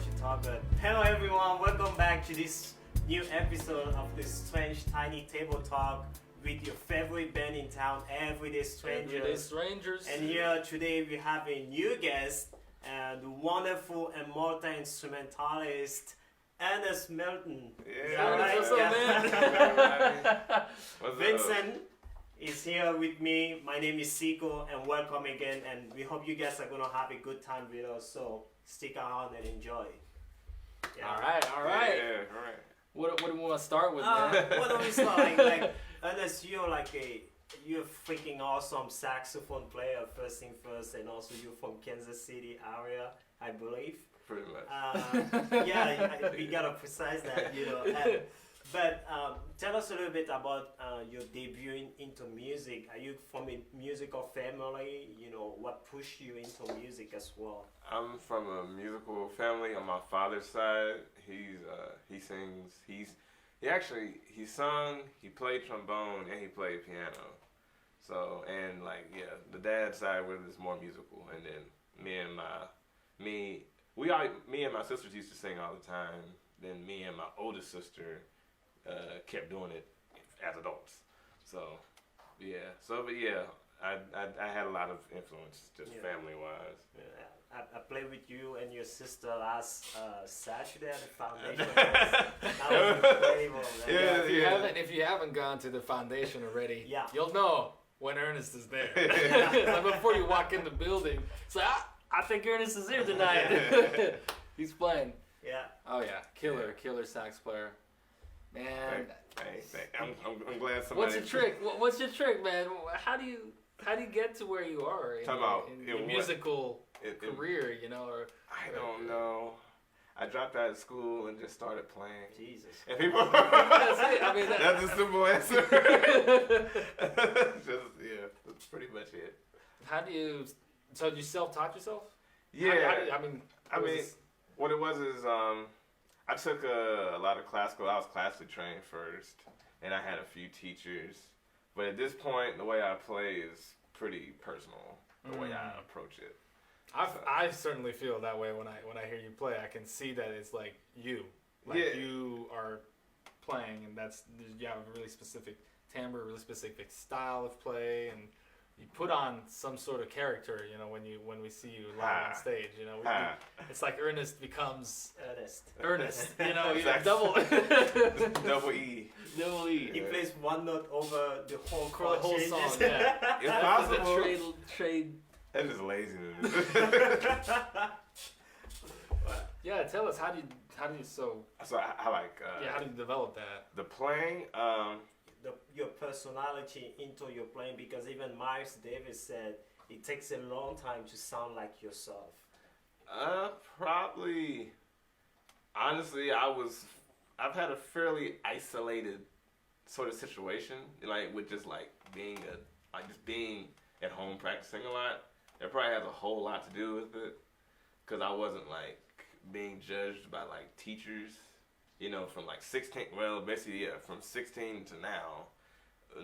you talk about. Hello everyone, welcome back to this new episode of the Strange Tiny Table Talk with your favorite band in town, Everyday Strangers. Everyday Strangers. And here today we have a new guest, the wonderful and multi-instrumentalist, Ernest Melton. Yeah, right? what's up, man? What's Vincent is here with me. My name is Nsikoh, and welcome again. And we hope you guys are gonna have a good time with us. So stick around and enjoy. Yeah. All right. Yeah, all right. What do we want to start with, man? What do we start? Like Ernest, you're a freaking awesome saxophone player. First thing first, and also you're from Kansas City area, I believe. Pretty much. We gotta precise that, you know. But tell us a little bit about your debut into music. Are you from a musical family? You know, what pushed you into music as well? I'm from a musical family on my father's side. He sings. He sung, he played trombone, and he played piano. So, and the dad's side was more musical. And then me and my sisters used to sing all the time. Then me and my oldest sister kept doing it as adults. So, I had a lot of influence, just family-wise. Yeah. I played with you and your sister last Saturday at the foundation. That was incredible, man. If you haven't gone to the foundation already, Yeah. you'll know when Ernest is there. Like before you walk in the building, it's like, I think Ernest is here tonight. He's playing. Yeah. Oh yeah, killer sax player. Man, I'm glad somebody. what's your trick? What's your trick, man? How do you get to where you are in your musical career? You know, or I don't know. I dropped out of school and just started playing. Jesus. And people. That's it. I mean, that's a simple answer. That's pretty much it. So you self-taught yourself? Yeah. What what it was is I took a lot of classical. I was classically trained first, and I had a few teachers. But at this point, the way I play is pretty personal. The way I approach it. I certainly feel that way when I hear you play. I can see that it's like you, you are playing, and you have a really specific timbre, really specific style of play, and you put on some sort of character. You know, when we see you live on stage, you know, it's like Ernest becomes Ernest. You know, you have double E. Double E. He plays one note over the whole For the whole changes. song. Yeah, It's possible. The trade. That's just laziness. Yeah, tell us how do you So I like. how do you develop that? The playing. Your personality into your playing, because even Miles Davis said it takes a long time to sound like yourself. Probably. Honestly, I've had a fairly isolated sort of situation, with just being being at home practicing a lot. It probably has a whole lot to do with it, because I wasn't being judged by teachers, from 16. Well, basically, from 16 to now,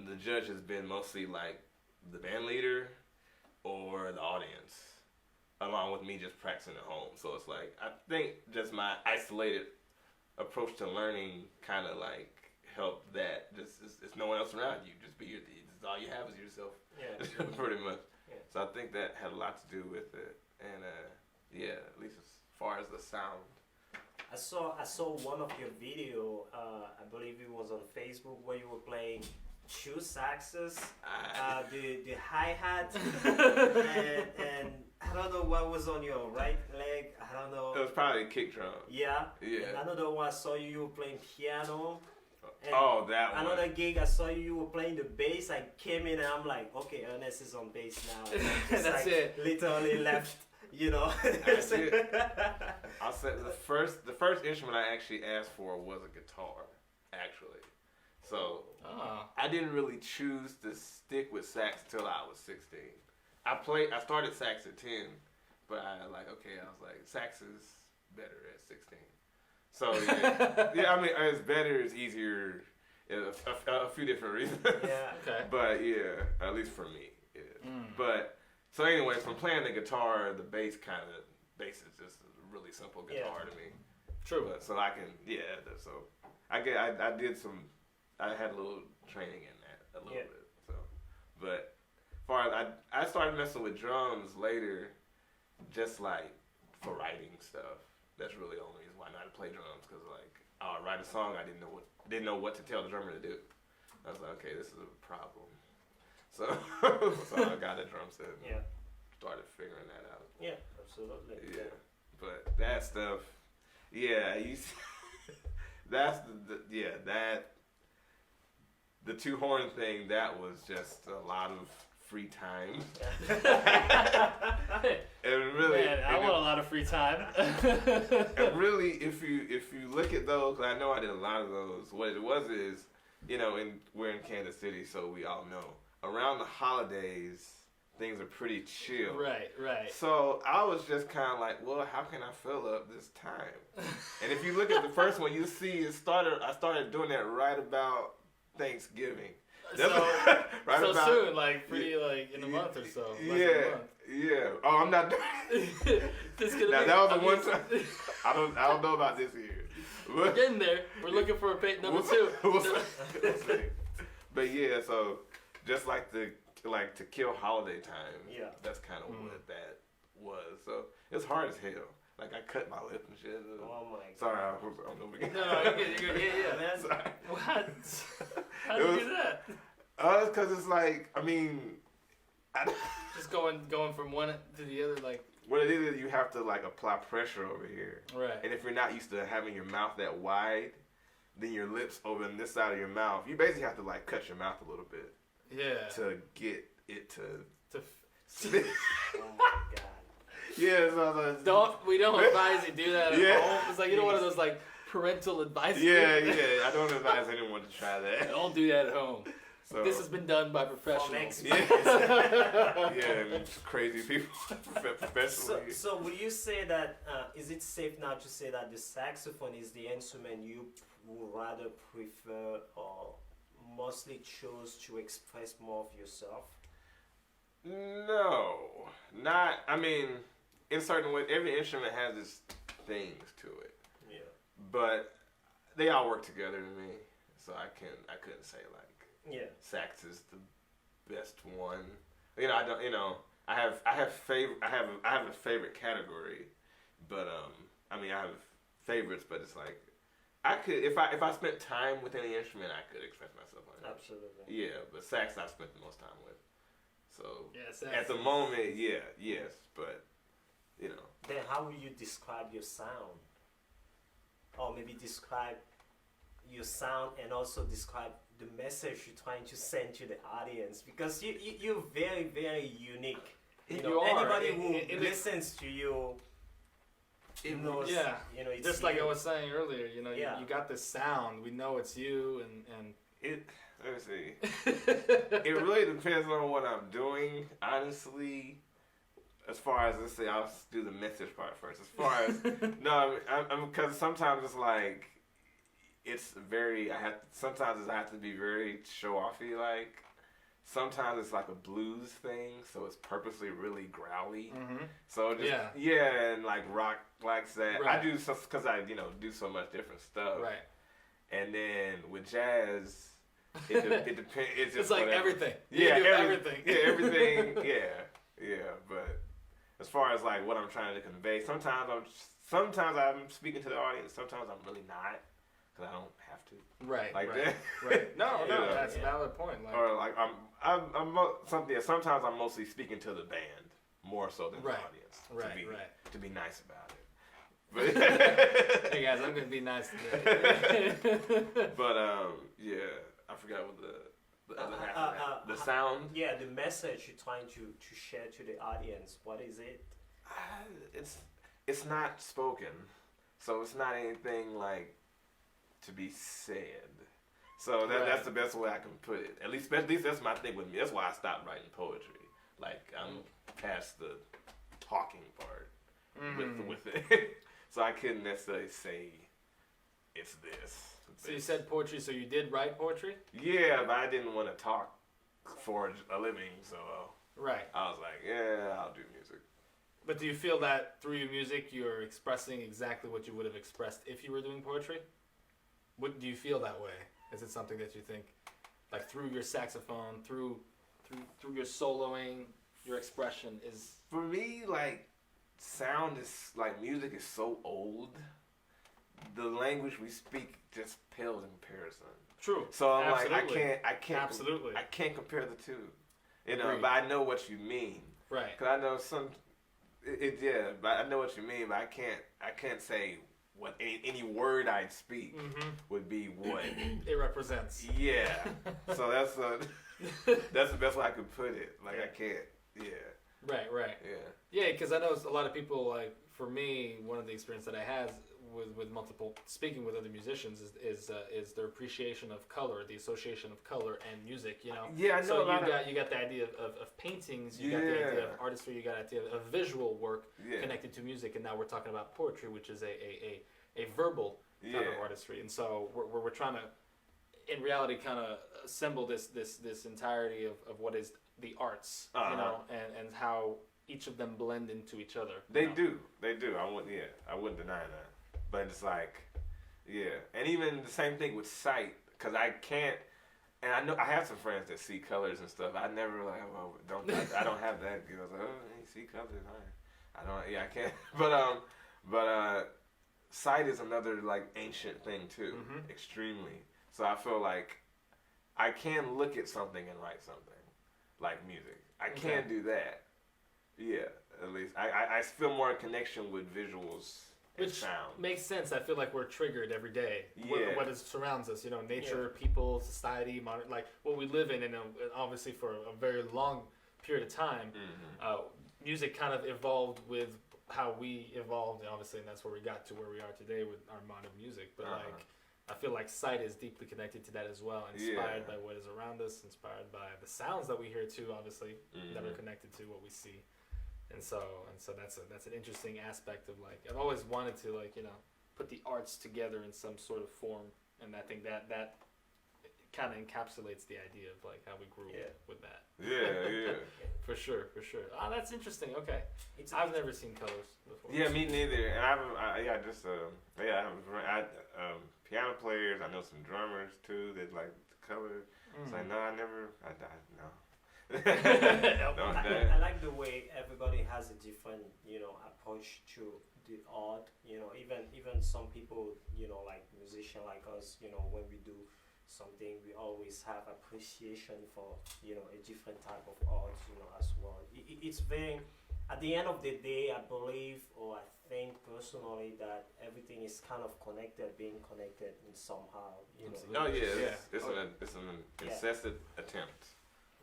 the judge has been mostly the band leader or the audience, along with me just practicing at home. So it's I think just my isolated approach to learning kind of helped that. Just it's no one else around you. Just be all you have is yourself. Yeah. Pretty much. Yeah. So I think that had a lot to do with it, and at least as far as the sound. I saw one of your video. I believe it was on Facebook, where you were playing two saxes, the hi-hat, and I don't know what was on your right leg. I don't know. It was probably a kick drum. Yeah. Yeah. And another one I saw you were playing piano. And that one. another gig I saw you were playing the bass. I came in and I'm like, okay, Ernest is on bass now. And That's it. Literally left, you know. That's it. I'll say the first instrument I actually asked for was a guitar, actually. So I didn't really choose to stick with sax till I was 16. I started sax at 10, but I was like, sax is better at 16. So I mean, it's better, it's easier, a few different reasons. Yeah. Okay. But at least for me, it is. But so anyways, from playing the guitar, the bass is just really simple guitar to me. True. But, so I can, so I did some, I had a little training in that a little bit. So, but far as I started messing with drums later, just like for writing stuff. That's really the only reason why not to play drums, because like I'll write a song, I didn't know what to tell the drummer to do. I was like, okay, this is a problem. So I got a drum set. And started figuring that out. Yeah, absolutely. Yeah, but that stuff. Yeah, that's the two horn thing. That was just a lot of free time. And really, man, I want a lot of free time. And really, if you look at those, 'cause I know I did a lot of those. What it was is, we're in Kansas City, so we all know around the holidays things are pretty chill. Right. So I was just kind of like, well, how can I fill up this time? And if you look at the first one, you see I started doing that right about Thanksgiving. So right so about, soon, like pretty like in a month or so. Yeah. Oh, I'm not doing. Now that was the one time. I don't know about this year. We're getting there. We're looking for a number 2. We'll see. But yeah, so just like to kill holiday time. Yeah. That's kind of what that was. So it's hard as hell. Like I cut my lip and shit. Oh my God. Sorry, I'm over. No, you're good. Yeah, man. Sorry. What? How did you do that? It's because it's like, Just going from one to the other, like. What it is, you have to like apply pressure over here. Right. And if you're not used to having your mouth that wide, then your lips over on this side of your mouth, you basically have to like cut your mouth a little bit. Yeah. To get it to. Oh my God. Yeah. So we don't advise you do that at home. It's like one of those like parental advice. Yeah. I don't advise anyone to try that. Don't do that at home. So, this has been done by professionals. And crazy people professionally. So would you say that, is it safe now to say that the saxophone is the instrument you would rather prefer or mostly chose to express more of yourself? No, not, in certain ways, every instrument has its things to it. Yeah. But they all work together to me, so I couldn't say like, sax is the best one. I have a favorite category, but I have favorites, but it's like I could if I spent time with any instrument, I could express myself on it. Absolutely. Yeah, but sax I spent the most time with. So sax at the moment, yes, but Then how would you describe your sound? Or maybe describe your sound and also describe the message you're trying to send to the audience, because you're very, very unique. Anybody who listens to you, knows. Yeah. It's just like I was saying earlier. Yeah. You got this sound. We know it's you, and it. Let me see. It really depends on what I'm doing, honestly. As far as, let's say, I'll do the message part first. As far as because sometimes it's like. Sometimes I have to be very show-offy, like, sometimes it's like a blues thing, so it's purposely really growly. Mm-hmm. So just, and like rock likes that. Right. I do, because I, do so much different stuff. Right. And then with jazz, it depends. It's just like whatever. everything. Everything. Yeah, everything. Yeah. But as far as like what I'm trying to convey, sometimes I'm speaking to the audience, sometimes I'm really not. I don't have to. Right. Like right, that. Right. No, that's a valid point. Like, or like sometimes I'm mostly speaking to the band more so than the audience. To be nice about it. But hey guys, I'm gonna be nice today. But I forgot what the other half of that. The sound. Yeah, the message you're trying to share to the audience. What is it? It's not spoken, so it's not anything like to be said. So that's the best way I can put it. At least that's my thing with me. That's why I stopped writing poetry. Like I'm past the talking part with it. So I couldn't necessarily say it's this. So you said poetry, so you did write poetry? Yeah, but I didn't want to talk for a living, so right. I was like, yeah, I'll do music. But do you feel that through your music you're expressing exactly what you would have expressed if you were doing poetry? Do you feel that way? Is it something that you think, like through your saxophone, through your soloing, your expression is? For me, like sound is like music is so old. The language we speak just pales in comparison. True. So I'm Absolutely. like, I can't, Absolutely. I can't compare the two. You know, Agreed. but I know what you mean. Right. Cause I know but I know what you mean. But I can't say what any word I speak would be what it represents. Yeah. So that's the best way I could put it. Like I can't. Yeah. Right. Yeah, because I know a lot of people, like, for me, one of the experience that I had with multiple, speaking with other musicians is their appreciation of color, the association of color and music, you know? Yeah, I know. So you got the idea of paintings, you got the idea of artistry, you got the idea of visual work connected to music, and now we're talking about poetry, which is a verbal type of artistry. And so we're trying to, in reality, kind of assemble this entirety of what is the arts, you know, and how each of them blend into each other. They do. I wouldn't deny that. But it's like, and even the same thing with sight, because I can't. And I know I have some friends that see colors and stuff. I never like, I don't have that. You know, like, you see colors, I don't. Yeah, I can't. But sight is another like ancient thing too, extremely. So I feel like I can look at something and write something, like music. I can do that. Yeah, at least I feel more in connection with visuals. Which sound. Makes sense. I feel like we're triggered every day. Yeah. What surrounds us, you know, nature, people, society, like what we live in, and obviously for a very long period of time, music kind of evolved with how we evolved, obviously, and that's where we got to where we are today with our modern music. But like, I feel like sight is deeply connected to that as well, inspired by what is around us, inspired by the sounds that we hear too, obviously, that are connected to what we see. And so that's an interesting aspect of, like, I've always wanted to, like, you know, put the arts together in some sort of form, and I think that kind of encapsulates the idea of, like, how we grew with that. Yeah. For sure. Oh, that's interesting. Okay, I've never seen colors before. Yeah, me neither. And I have piano players. I know some drummers too that like the color. It's like no. I like the way everybody has a different, you know, approach to the art. You know, even some people, you know, like musicians like us, you know, when we do something, we always have appreciation for, you know, a different type of art, you know, as well. It's very, at the end of the day, I believe, or I think personally, that everything is kind of being connected in somehow, you know. Oh yeah, it's an incessant attempt.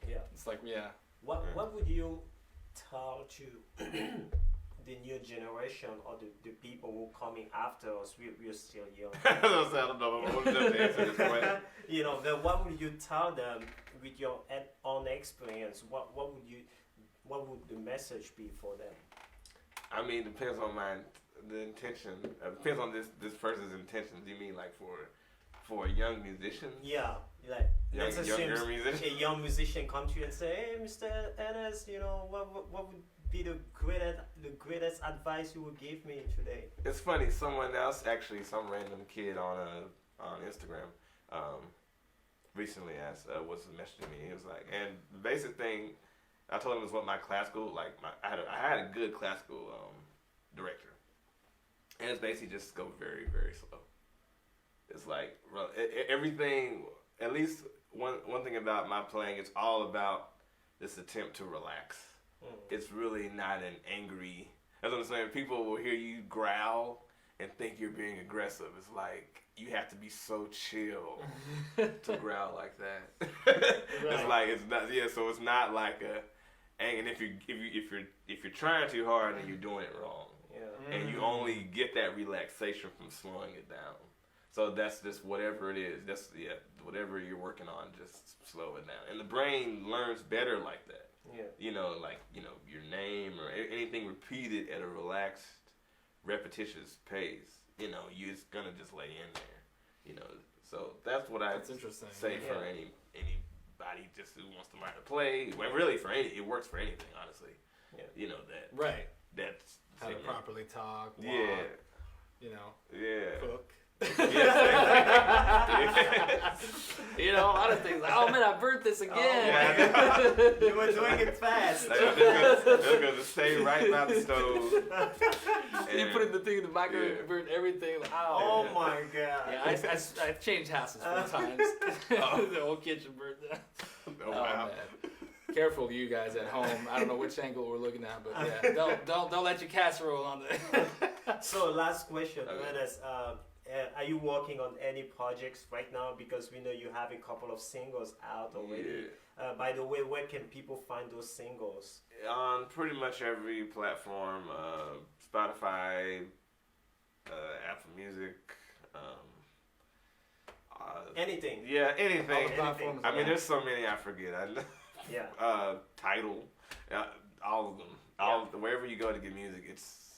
Yeah. It's like, What would you tell to the new generation or the people who are coming after us? We're still young. I don't know. I'm old enough to answer this question. You know, what would you tell them with your own experience? What would the message be for them? I mean, depends on the intention. Depends on this person's intentions. You mean like for a young musician? Yeah, like let's assume musician? a young musician come to you and say, "Hey, Mr. Ernest, you know, what would be the greatest advice you would give me today?" It's funny. Someone else, actually, some random kid on Instagram, recently was messaging me. He was like, and the basic thing I told him was what my classical, like I had a good classical director, and it's basically just go very, very slow. It's like everything. At least one thing about my playing, it's all about this attempt to relax. It's really not an angry. That's what I'm saying. People will hear you growl and think you're being aggressive. It's like you have to be so chill to growl like that. It's like it's not. Yeah, so it's not like a. And if you're trying too hard, then you're doing it wrong. Yeah. And you only get that relaxation from slowing it down. So that's just whatever it is. That's whatever you're working on, just slow it down. And the brain learns better like that. Yeah. You know, like, you know, your name or anything repeated at a relaxed, repetitious pace. You know, you're just gonna just lay in there. You know, so that's what I'd say for anybody just who wants to learn to play. Well, really, it works for anything, honestly. Yeah. You know that. Right. that's How to singing. properly talk, walk, Yeah. you know, Yeah. cook. Yeah. You know, a lot of things. Like, oh man, I burnt this again. Yeah. You were doing it fast. They're gonna stay right by the stove. You put the thing in the microwave, Yeah. burn everything. Like, Oh my god. Yeah, I've changed houses 4 times. The whole kitchen burnt down. Oh, wow. Man. Careful, you guys at home. I don't know which angle we're looking at, but yeah, don't let your casserole on the. So last question, Okay. Ernest, are you working on any projects right now? Because we know you have a couple of singles out already. By the way, where can people find those singles? On pretty much every platform, Spotify, Apple Music, Anything. yeah, anything. All the platforms. I mean, there's so many I forget. Yeah. Tidal, all of them. Wherever you go to get music,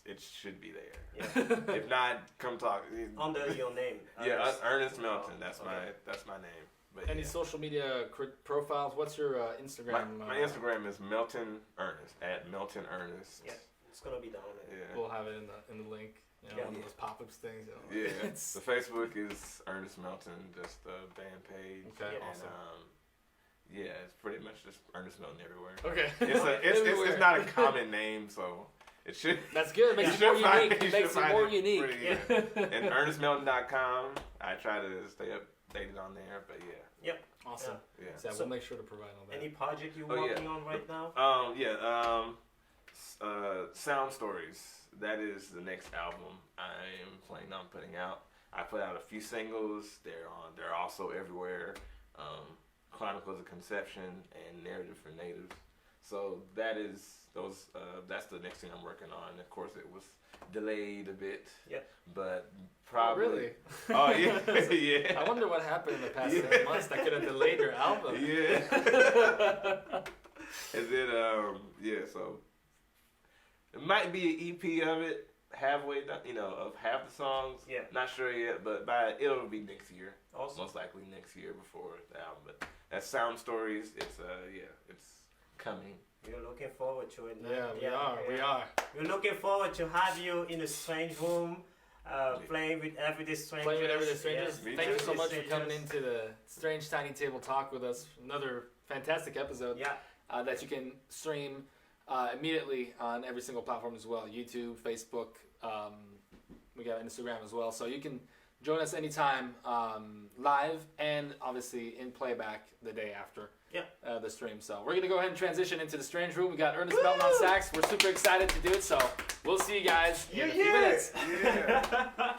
it should be there. Yeah. If not, come talk. Under your name. Yeah, Ernest Melton. That's Okay. my name. But Any yeah. social media profiles? What's your Instagram? My Instagram is Melton Ernest at Melton Ernest. Yeah. It's gonna be down there. Yeah. We'll have it in the link. You know, Yeah. one of those pop-ups things. You know, Yeah. It's, The Facebook is Ernest Melton, just the band page. okay. Yeah. Awesome. Yeah, it's pretty much just Ernest Melton everywhere. Okay. It's not a common name, so it should. That's good. It makes it more unique. It makes it more unique. And ErnestMelton.com, I try to stay updated on there, but yeah. Awesome. Yeah. So So- we'll make sure to provide all that. Any project you're Oh, yeah. working on right now? Sound Stories. That is the next album I am planning on putting out. I put out a few singles. They're also everywhere. Chronicles of Conception and Narrative for Natives. So that's the next thing I'm working on. Of course, it was delayed a bit. Yeah. But probably. Oh, really? Oh yeah, yeah. I wonder what happened in the past 7 months that could have delayed your album. Yeah. And then so it might be an EP of it, halfway done, of half the songs. Yeah. Not sure yet, but it'll be next year. Awesome. Most likely next year before the album. But that's Sound Stories. It's coming. We're looking forward to it. Man. Yeah, we are. We're looking forward to have you in a strange room, playing with Everyday Strangers. Playing with Everyday Strangers. Yes. Me Thank you too. so much for Strangers. coming into the Strange Tiny Table Talk with us. Another fantastic episode Yeah. that you can stream immediately on every single platform as well. YouTube, Facebook. We got Instagram as well. So you can join us anytime live and obviously in playback the day after the stream. So we're going to go ahead and transition into the Strange Room. We got Ernest Melton on sax. We're super excited to do it. So we'll see you guys in a few minutes. Yeah.